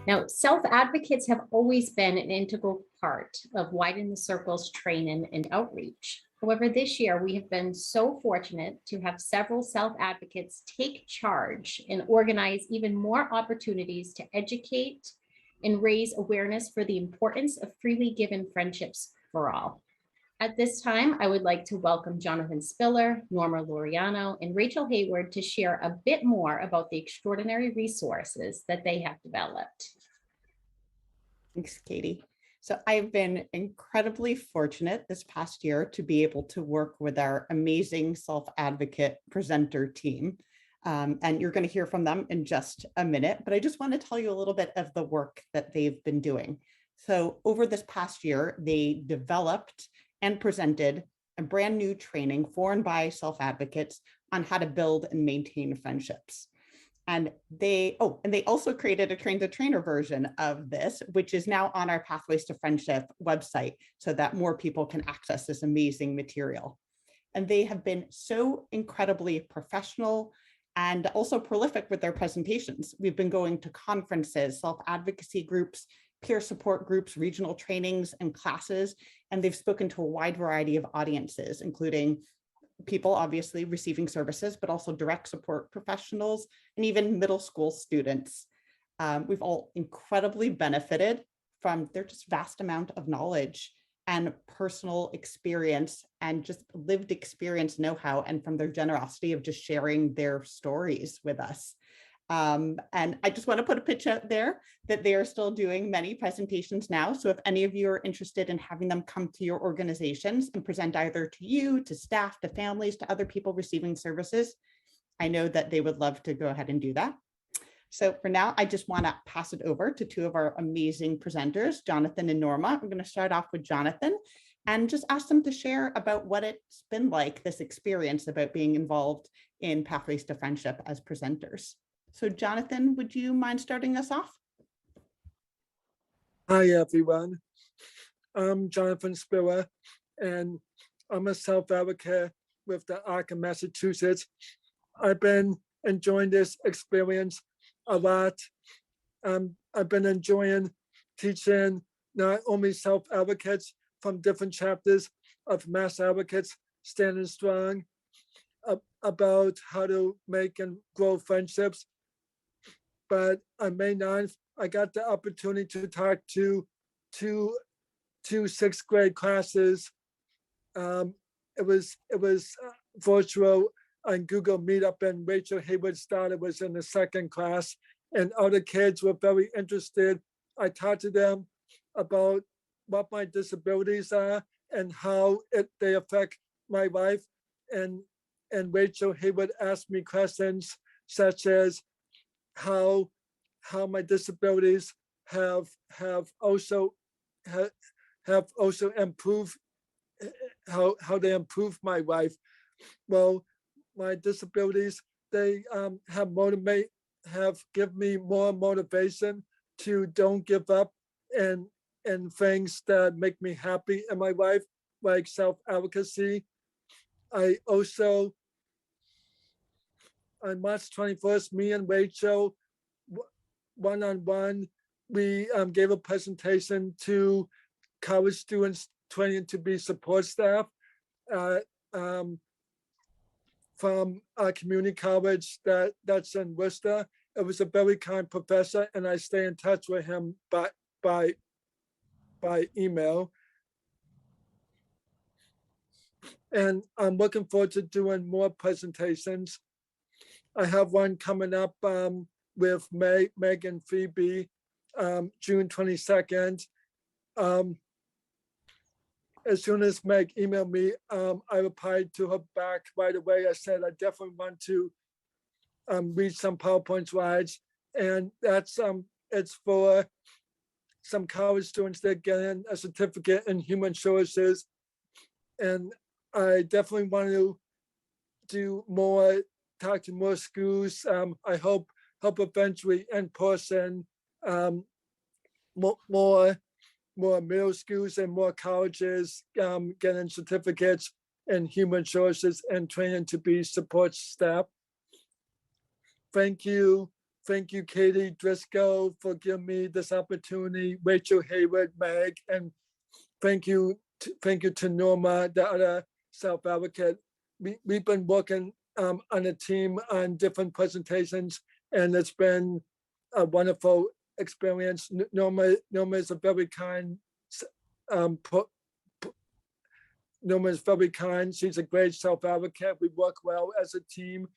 Now, self-advocates have always been an integral part of Widening the Circle's training and outreach. However, this year we have been so fortunate to have several self-advocates take charge and organize even more opportunities to educate and raise awareness for the importance of freely given friendships for all. At this time, I would like to welcome Jonathan Spiller, Norma Laureano, and Rachel Hayward to share a bit more about the extraordinary resources that they have developed. Thanks, Katie. So I've been incredibly fortunate this past year to be able to work with our amazing self-advocate presenter team. And you're going to hear from them in just a minute, but I just want to tell you a little bit of the work that they've been doing. So over this past year, they developed and presented a brand new training for and by self-advocates on how to build and maintain friendships. And they also created a train the trainer version of this, which is now on our Pathways to Friendship website so that more people can access this amazing material. And they have been so incredibly professional and also prolific with their presentations. We've been going to conferences, self-advocacy groups, peer support groups, regional trainings and classes, and they've spoken to a wide variety of audiences, including people obviously receiving services, but also direct support professionals and even middle school students. We've all incredibly benefited from their just vast amount of knowledge and personal experience and just lived experience know-how, and from their generosity of just sharing their stories with us. And I just want to put a pitch out there that they are still doing many presentations now. So if any of you are interested in having them come to your organizations and present either to you, to staff, to families, to other people receiving services, I know that they would love to go ahead and do that. So for now, I just want to pass it over to two of our amazing presenters, Jonathan and Norma. I'm going to start off with Jonathan and just ask them to share about what it's been like, this experience about being involved in Pathways to Friendship as presenters. So Jonathan, would you mind starting us off? Hi, everyone. I'm Jonathan Spiller, and I'm a self-advocate with the ARC in Massachusetts. I've been enjoying this experience a lot. I've been enjoying teaching not only self-advocates from different chapters of Mass Advocates Standing Strong about how to make and grow friendships. But on May 9th, I got the opportunity to talk to two sixth grade classes. It was virtual on Google Meetup, and Rachel Hayward started, was in the second class, and other kids were very interested. I talked to them about what my disabilities are and how they affect my life. And Rachel Hayward asked me questions such as how my disabilities have also improved, how they improve my life. Well, my disabilities, they have given me more motivation to don't give up and things that make me happy in my life, like self-advocacy. I also, on March 21st, me and Rachel, one-on-one, we gave a presentation to college students training to be support staff from a community college that's in Worcester. It was a very kind professor, and I stay in touch with him by email. And I'm looking forward to doing more presentations. I have one coming up with Meg and Phoebe, June 22nd. As soon as Meg emailed me, I replied to her back right away. I said, I definitely want to read some PowerPoint slides. And that's it's for some college students that get in a certificate in human services. And I definitely want to do more, talk to more schools. I hope eventually in person, more middle schools and more colleges getting certificates in human services and training to be support staff. Thank you thank you, Katie Driscoll, for giving me this opportunity, Rachel, Hayward, Meg, and thank you to Norma, the other self-advocate. We've been working on a team on different presentations, and it's been a wonderful experience. Norma is a very kind, Norma is very kind. She's a great self-advocate. We work well as a team.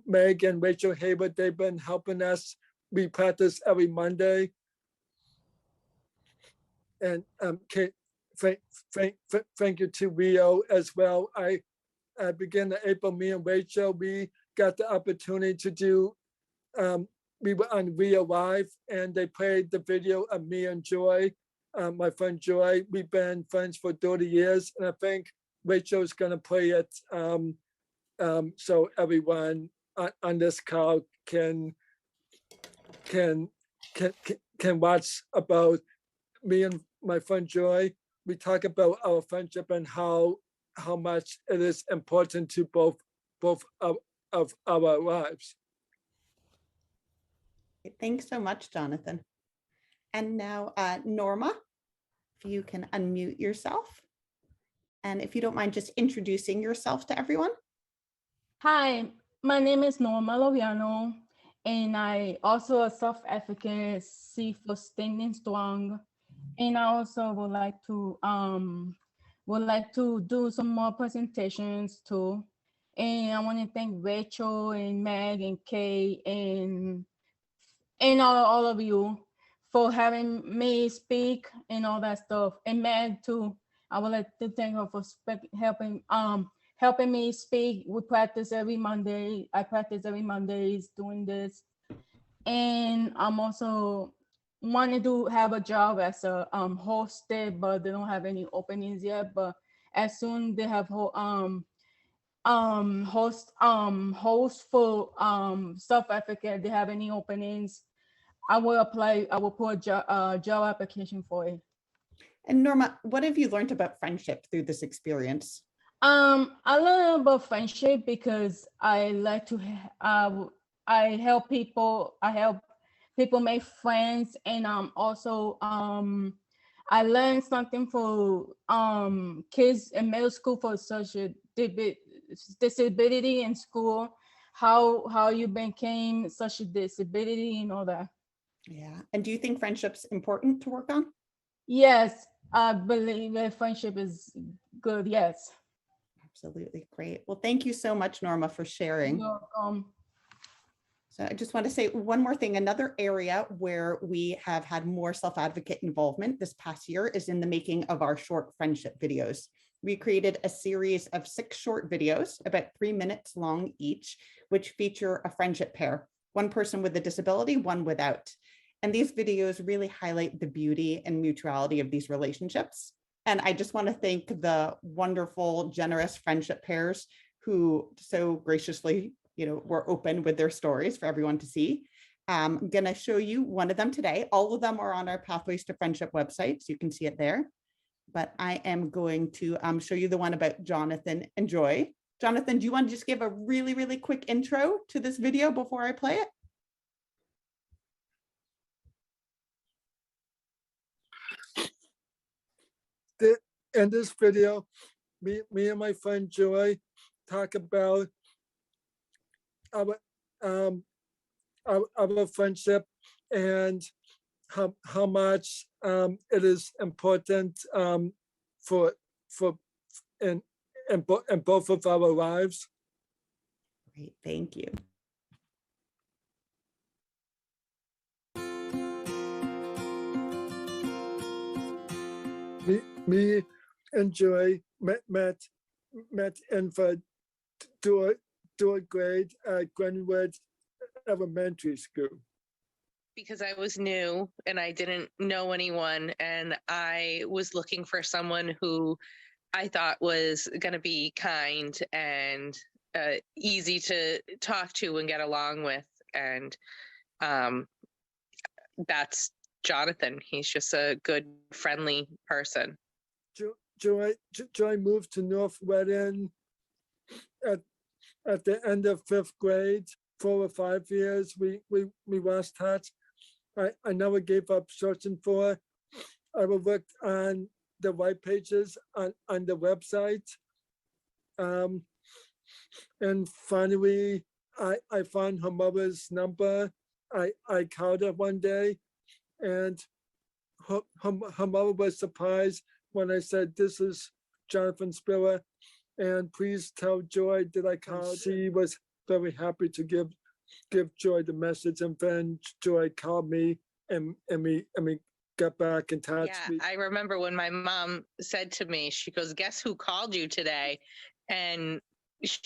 Meg and Rachel Hayward, they've been helping us. We practice every Monday. And thank you to Rio as well. I began in April, me and Rachel, we got the opportunity to do, we were on Rio Live and they played the video of me and Joy, my friend Joy. We've been friends for 30 years and I think Rachel's gonna play it so everyone on this call can watch about me and my friend Joy. We talk about our friendship and how much it is important to both of our lives. Thanks so much, Jonathan. And now, Norma, if you can unmute yourself. And if you don't mind just introducing yourself to everyone. Hi, my name is Norma Laureano, and I also a self-advocacy for standing strong. And I also would like to do some more presentations too. And I want to thank Rachel and Meg and Kay and all of you for having me speak and all that stuff. And Meg too. I would like to thank her for helping me speak. We practice every Monday. I practice every Mondays doing this. And I'm also wanted to have a job as a host there, but they don't have any openings yet. But as soon they have host for South Africa, they have any openings, I will apply. I will put a job application for it. And Norma, what have you learned about friendship through this experience? I learned about friendship because I like to I help people. I help people make friends, and also I learned something for kids in middle school for social disability in school, how you became such a disability and all that. Yeah. And do you think friendship's important to work on? Yes, I believe that friendship is good. Yes. Absolutely. Great. Well, thank you so much, Norma, for sharing. You're welcome. So I just want to say one more thing. Another area where we have had more self-advocate involvement this past year is in the making of our short friendship videos. We created a series of 6 short videos, about 3 minutes long each, which feature a friendship pair, one person with a disability, one without. And these videos really highlight the beauty and mutuality of these relationships. And I just want to thank the wonderful, generous friendship pairs who so graciously, were open with their stories for everyone to see. I'm going to show you one of them today. All of them are on our Pathways to Friendship website, so you can see it there. But I am going to show you the one about Jonathan and Joy. Jonathan, do you want to just give a really, really quick intro to this video before I play it? In this video, me and my friend Joy talk about our friendship and how much it is important for in both of our lives. Great, thank you. Me and Joy met in the third grade at Glenwood Elementary School. Because I was new and I didn't know anyone, and I was looking for someone who I thought was going to be kind and easy to talk to and get along with. And that's Jonathan. He's just a good, friendly person. Joy moved to North Reading at the end of 5th grade. 4 or 5 years we lost touch. I never gave up searching for her. I would look on the white pages on the website. And finally, I found her mother's number. I called her one day, and her mother was surprised when I said, "This is Jonathan Spiller, and please tell Joy that I called." She was very happy to give Joy the message, and then Joy called me, and we got back in touch. Yeah, I remember when my mom said to me, she goes, "Guess who called you today?" And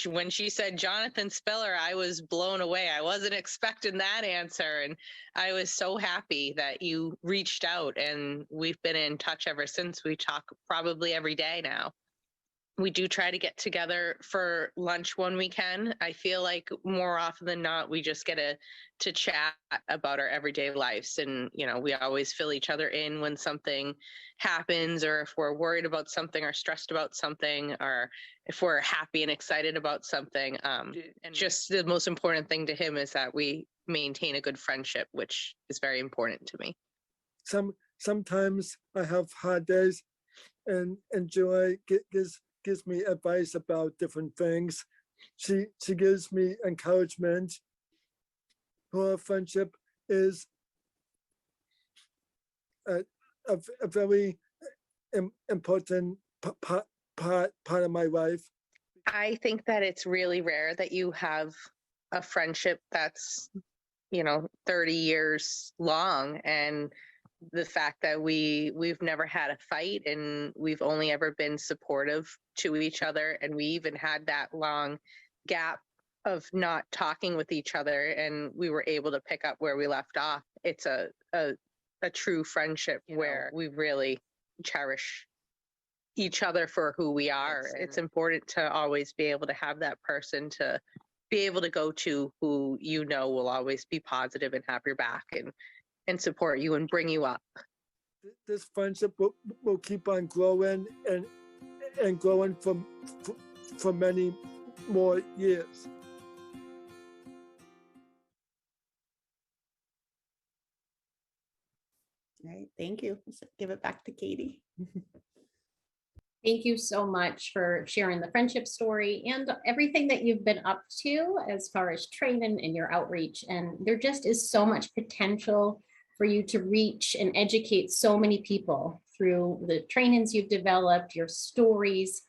when she said Jonathan Spiller, I was blown away. I wasn't expecting that answer. And I was so happy that you reached out, and we've been in touch ever since. We talk probably every day now. We do try to get together for lunch when we can. I feel like more often than not, we just get to chat about our everyday lives. And, you know, we always fill each other in when something happens, or if we're worried about something or stressed about something, or if we're happy and excited about something. And just the most important thing to him is that we maintain a good friendship, which is very important to me. Sometimes I have hard days, and Joy gives me advice about different things. She gives me encouragement. Her friendship is a very important part of my life. I think that it's really rare that you have a friendship that's, 30 years long. And the fact that we've never had a fight, and we've only ever been supportive to each other. And we even had that long gap of not talking with each other, and we were able to pick up where we left off. It's a true friendship where we really cherish each other for who we are. It's important to always be able to have that person to be able to go to, who will always be positive and have your back and support you and bring you up. This friendship will keep on growing and growing for many more years. All right, thank you. Let's give it back to Katie. Thank you so much for sharing the friendship story and everything that you've been up to as far as training and your outreach. And there just is so much potential for you to reach and educate so many people through the trainings you've developed, your stories.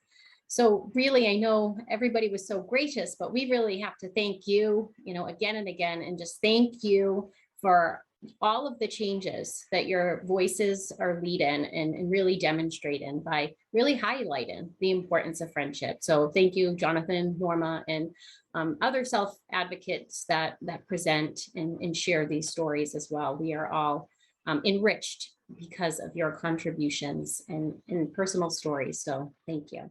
So really, I know everybody was so gracious, but we really have to thank you, again and again, and just thank you for all of the changes that your voices are leading and really demonstrating by really highlighting the importance of friendship. So thank you, Jonathan, Norma, and other self-advocates that present and share these stories as well. We are all enriched because of your contributions and personal stories. So thank you.